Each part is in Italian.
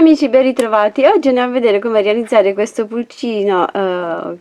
amici, ben ritrovati. Oggi andiamo a vedere come realizzare questo pulcino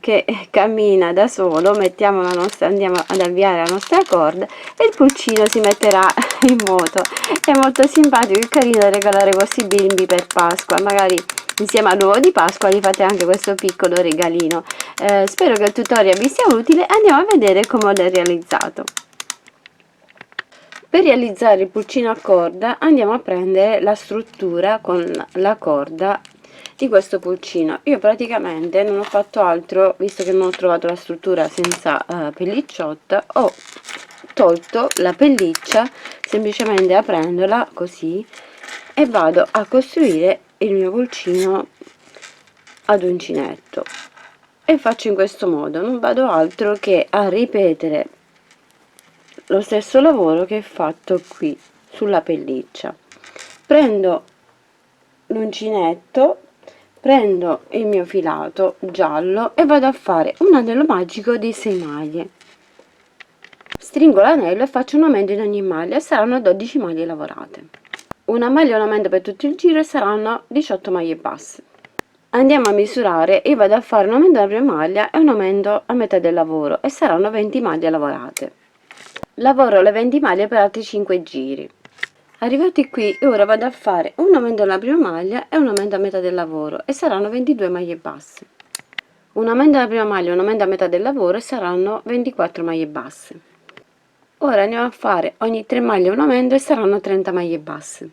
che cammina da solo. Andiamo ad avviare la nostra corda e il pulcino si metterà in moto. È molto simpatico e carino da regalare ai vostri bimbi per Pasqua. Magari insieme all'uovo di Pasqua gli fate anche questo piccolo regalino. Spero che il tutorial vi sia utile. Andiamo a vedere come l'ho realizzato. Per realizzare il pulcino a corda andiamo a prendere la struttura con la corda di questo pulcino. Io praticamente non ho fatto altro, visto che non ho trovato la struttura senza pellicciotta, ho tolto la pelliccia semplicemente aprendola così e vado a costruire il mio pulcino ad uncinetto e faccio in questo modo, non vado altro che a ripetere lo stesso lavoro che ho fatto qui sulla pelliccia. Prendo l'uncinetto, prendo il mio filato giallo e vado a fare un anello magico di 6 maglie. Stringo l'anello e faccio un aumento in ogni maglia e saranno 12 maglie lavorate. Una maglia e un aumento per tutto il giro e saranno 18 maglie basse. Andiamo a misurare e vado a fare un aumento alla prima maglia e un aumento a metà del lavoro e saranno 20 maglie lavorate. Lavoro le 20 maglie per altri 5 giri. Arrivati qui, ora vado a fare un aumento alla prima maglia e un aumento a metà del lavoro e saranno 22 maglie basse. Un aumento alla prima maglia e un aumento a metà del lavoro e saranno 24 maglie basse. Ora andiamo a fare ogni 3 maglie un aumento e saranno 30 maglie basse.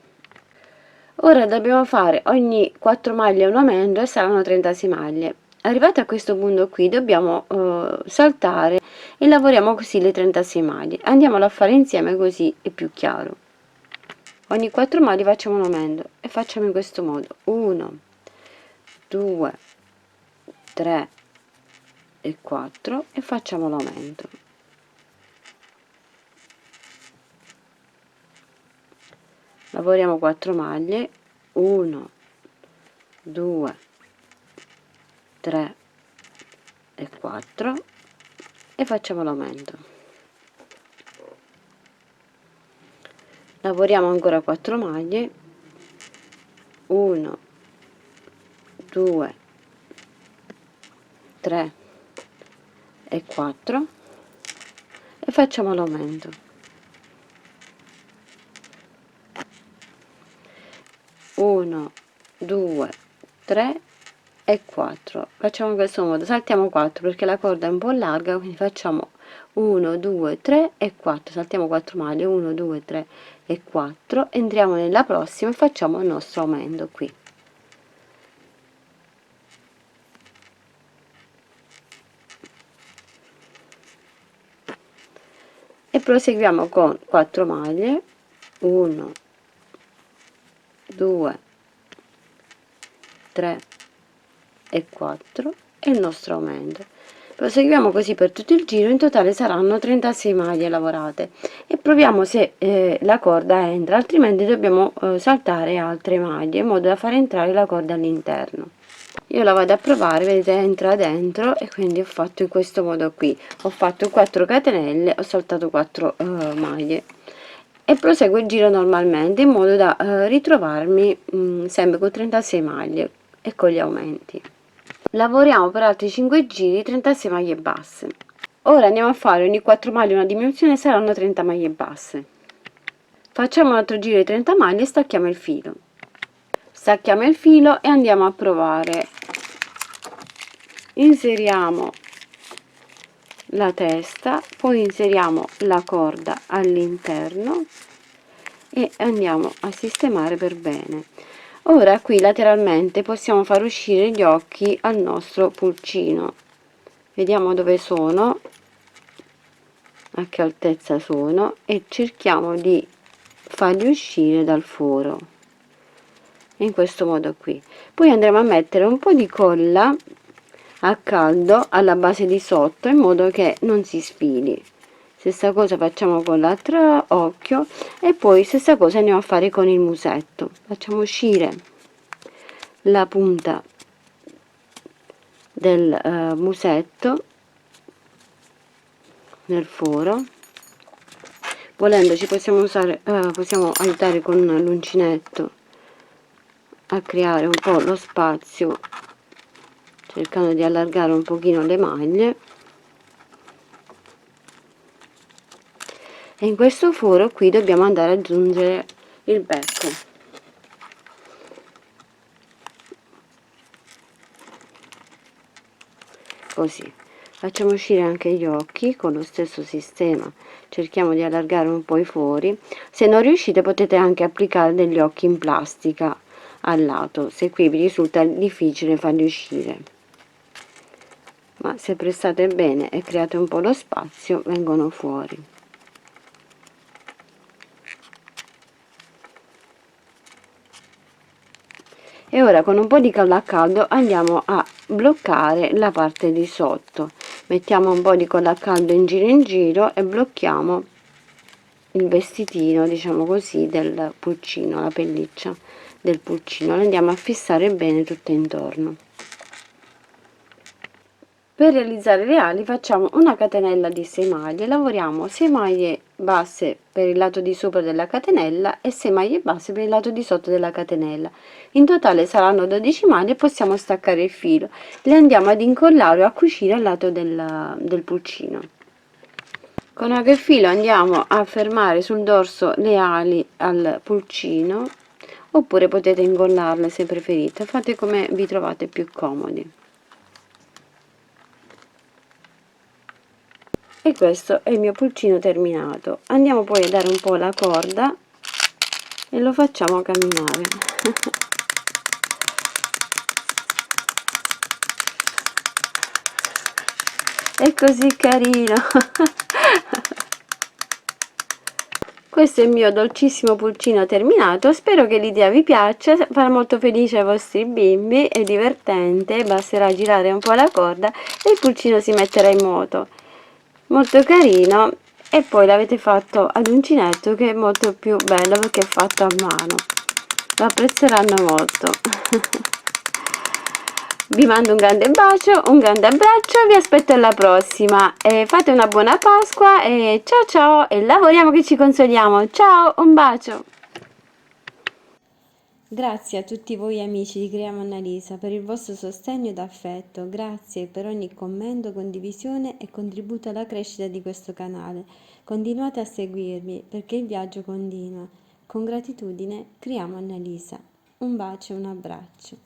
Ora dobbiamo fare ogni 4 maglie un aumento e saranno 36 maglie. Arrivati a questo punto qui dobbiamo saltare e lavoriamo così le 36 maglie. Andiamolo a fare insieme così è più chiaro. Ogni 4 maglie facciamo un aumento e facciamo in questo modo 1, 2, 3 e 4 e facciamo l'aumento. Lavoriamo 4 maglie, 1, 2, 3 e 4 e facciamo l'aumento. Lavoriamo ancora 4 maglie, 1, 2, 3 e 4 e facciamo l'aumento. Uno, 2, 3 e 4. Facciamo in questo modo, saltiamo 4 perché la corda è un po' larga, quindi facciamo 1, 2, 3 e 4, saltiamo 4 maglie, 1, 2, 3 e 4, entriamo nella prossima e facciamo il nostro aumento qui. E proseguiamo con 4 maglie, 1, 2, 3 e 4 e il nostro aumento. Proseguiamo così per tutto il giro, in totale saranno 36 maglie lavorate e proviamo se la corda entra, altrimenti dobbiamo saltare altre maglie in modo da far entrare la corda all'interno. Io la vado a provare, vedete entra dentro e quindi ho fatto in questo modo qui, ho fatto 4 catenelle, ho saltato 4 maglie e proseguo il giro normalmente in modo da ritrovarmi sempre con 36 maglie e con gli aumenti. Lavoriamo per altri 5 giri 36 maglie basse. Ora andiamo a fare ogni 4 maglie una diminuzione, saranno 30 maglie basse. Facciamo un altro giro di 30 maglie e stacchiamo il filo. Stacchiamo il filo e andiamo a provare. Inseriamo la testa, poi inseriamo la corda all'interno e andiamo a sistemare per bene. Ora qui lateralmente possiamo far uscire gli occhi al nostro pulcino. Vediamo dove sono, a che altezza sono e cerchiamo di farli uscire dal foro in questo modo qui. Poi andremo a mettere un po' di colla a caldo alla base di sotto in modo che non si sfili. Stessa cosa facciamo con l'altro occhio e poi stessa cosa andiamo a fare con il musetto. Facciamo uscire la punta del musetto nel foro. Volendo ci possiamo usare possiamo aiutare con l'uncinetto a creare un po' lo spazio, cercando di allargare un pochino le maglie. E in questo foro qui dobbiamo andare ad aggiungere il becco. Così. Facciamo uscire anche gli occhi con lo stesso sistema, cerchiamo di allargare un po' i fori. Se non riuscite potete anche applicare degli occhi in plastica al lato, se qui vi risulta difficile farli uscire. Ma se prestate bene e create un po' lo spazio, vengono fuori. E ora con un po' di colla a caldo andiamo a bloccare la parte di sotto. Mettiamo un po' di colla a caldo in giro e blocchiamo il vestitino, diciamo così, del pulcino, la pelliccia del pulcino. Lo andiamo a fissare bene tutto intorno. Per realizzare le ali facciamo una catenella di 6 maglie, lavoriamo 6 maglie basse per il lato di sopra della catenella e 6 maglie basse per il lato di sotto della catenella. In totale saranno 12 maglie e possiamo staccare il filo. Le andiamo ad incollare o a cucire al lato del pulcino. Con quel filo andiamo a fermare sul dorso le ali al pulcino, oppure potete ingollarle se preferite, fate come vi trovate più comodi. E questo è il mio pulcino terminato. Andiamo poi a dare un po' la corda e lo facciamo camminare. È così carino. Questo è il mio dolcissimo pulcino terminato, spero che l'idea vi piaccia, farà molto felice ai vostri bimbi, è divertente, basterà girare un po' la corda e il pulcino si metterà in moto. Molto carino, e poi l'avete fatto ad uncinetto, che è molto più bello perché è fatto a mano, lo apprezzeranno molto. Vi mando un grande bacio, un grande abbraccio, vi aspetto alla prossima, fate una buona Pasqua e ciao ciao, e lavoriamo che ci consoliamo, ciao, un bacio! Grazie a tutti voi amici di Creiamo Annalisa per il vostro sostegno ed affetto, grazie per ogni commento, condivisione e contributo alla crescita di questo canale. Continuate a seguirmi perché il viaggio continua. Con gratitudine, Creiamo Annalisa. Un bacio e un abbraccio.